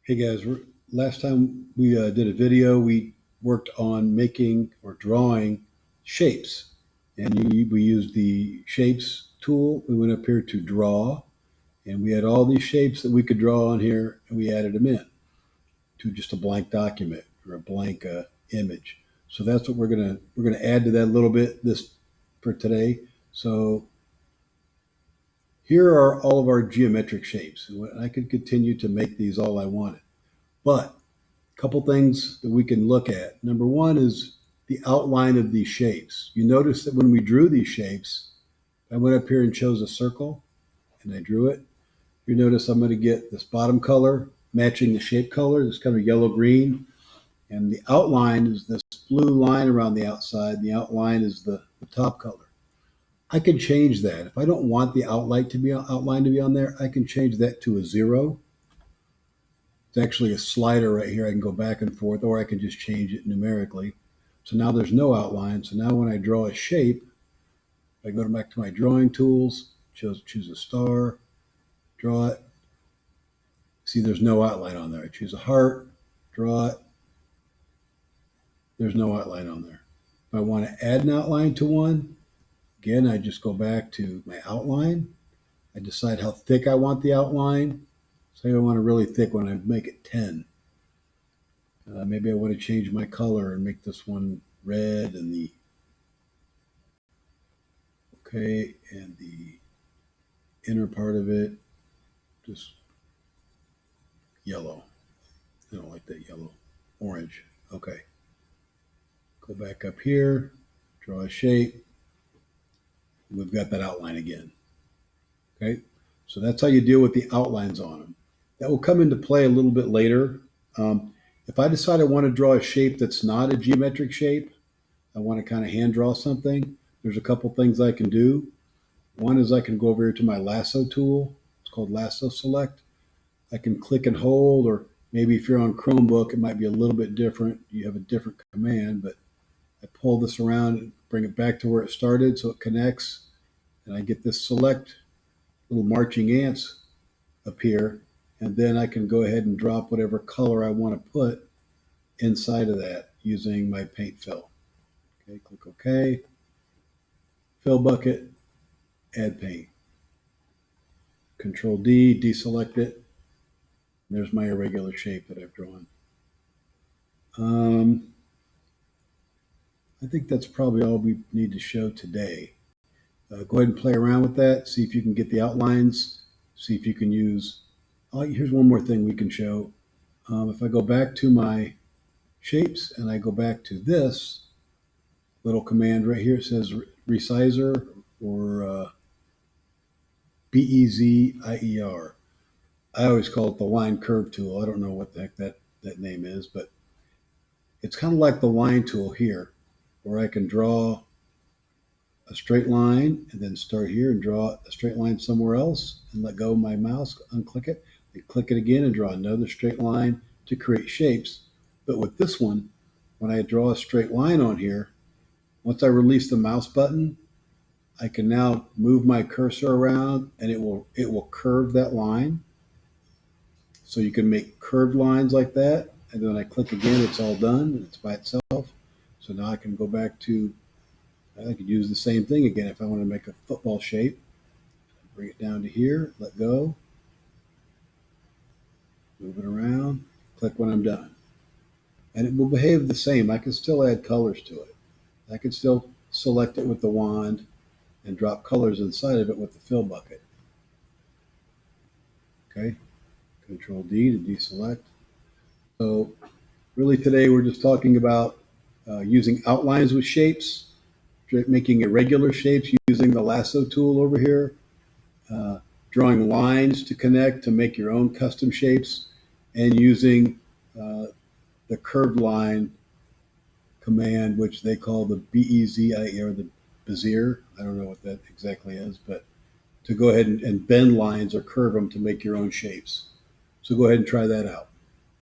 Hey guys, last time we did a video, we worked on making or drawing shapes. And we used the shapes tool. We went up here to draw, and we had all these shapes that we could draw on here, and we added them in to just a blank document or a blank image. So that's what we're gonna add to that a little bit this for today. So here are all of our geometric shapes. I could continue to make these all I wanted, but couple things that we can look at. Number one is the outline of these shapes. You notice that when we drew these shapes, I went up here and chose a circle and I drew it. You notice I'm going to get this bottom color matching the shape color, this kind of yellow green. And the outline is this blue line around the outside. The outline is the top color. I can change that. If I don't want the outline to be on there, I can change that to a 0. It's actually a slider right here. I can go back and forth, or I can just change it numerically. So now there's no outline. So now when I draw a shape, I go back to my drawing tools, choose a star, draw it. See, there's no outline on there. I choose a heart, draw it. There's no outline on there. If I want to add an outline to one, again, I just go back to my outline. I decide how thick I want the outline. Say I want a really thick one, I make it 10. Maybe I want to change my color and make this one red and the inner part of it just yellow. I don't like that yellow. Orange. Okay. Go back up here, draw a shape. We've got that outline again. Okay. So that's how you deal with the outlines on them. That will come into play a little bit later. If I decide I want to draw a shape that's not a geometric shape, I want to kind of hand draw something, there's a couple things I can do. One is I can go over here to my lasso tool. It's called lasso select. I can click and hold, or maybe if you're on Chromebook, it might be a little bit different. You have a different command, but I pull this around and bring it back to where it started so it connects, and I get this select little marching ants appear, and then I can go ahead and drop whatever color I want to put inside of that using my paint fill. Okay, click OK, fill bucket, add paint. Control D, deselect it. There's my irregular shape that I've drawn. I think that's probably all we need to show today. Go ahead and play around with that. See if you can get the outlines. See if you can use. Oh, here's one more thing we can show. If I go back to my shapes and I go back to this little command right here, it says resizer or Bezier. I always call it the line curve tool. I don't know what the heck that name is, but it's kind of like the line tool here, where I can draw a straight line and then start here and draw a straight line somewhere else and let go of my mouse, unclick it, then click it again and draw another straight line to create shapes. But with this one, when I draw a straight line on here, once I release the mouse button, I can now move my cursor around and it will curve that line. So you can make curved lines like that. And then when I click again, it's all done and it's by itself. So now I can go back to, I could use the same thing again if I want to make a football shape. Bring it down to here, let go, move it around, click when I'm done. And it will behave the same. I can still add colors to it. I can still select it with the wand and drop colors inside of it with the fill bucket. Okay, Control D to deselect. So really today we're just talking about using outlines with shapes, making irregular shapes using the lasso tool over here, uh, drawing lines to connect to make your own custom shapes, and using uh, the curved line command, which they call the Bezier or the Bezier. I don't know what that exactly is, but to go ahead and bend lines or curve them to make your own shapes. So go ahead and try that out.